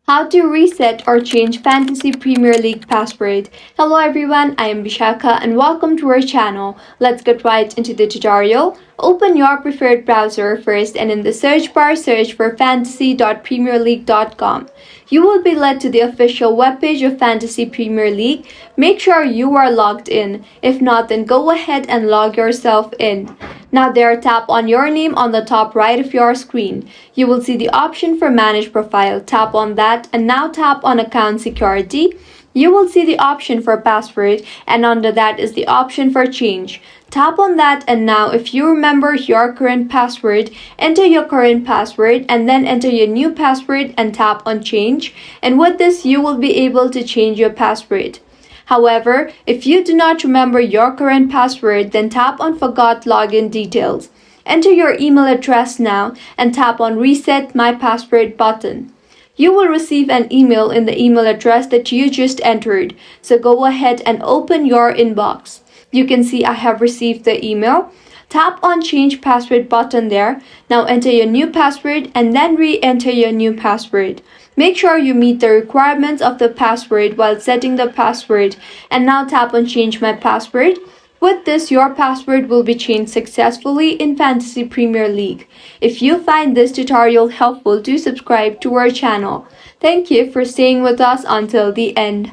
How to reset or change Fantasy Premier League password. Hello everyone, I am Bishaka and welcome to our channel. Let's get right into the tutorial. Open your preferred browser first and in the search bar search for fantasy.premierleague.com. You will be led to the official webpage of Fantasy Premier League. Make sure you are logged in. If not, then go ahead and log yourself in. Now there, tap on your name on the top right of your screen. You will see the option for Manage Profile. Tap on that and now tap on Account Security. You will see the option for Password and under that is the option for Change. Tap on that and now if you remember your current password, enter your current password and then enter your new password and tap on Change. And with this, you will be able to change your password. However, if you do not remember your current password, then tap on Forgot Login Details. Enter your email address now and tap on Reset My Password button. You will receive an email in the email address that you just entered, so go ahead and open your inbox. You can see I have received the email. Tap on Change Password button there. Now enter your new password and then re-enter your new password. Make sure you meet the requirements of the password while setting the password and now tap on Change My Password. With this, your password will be changed successfully in Fantasy Premier League. If you find this tutorial helpful, do subscribe to our channel. Thank you for staying with us until the end.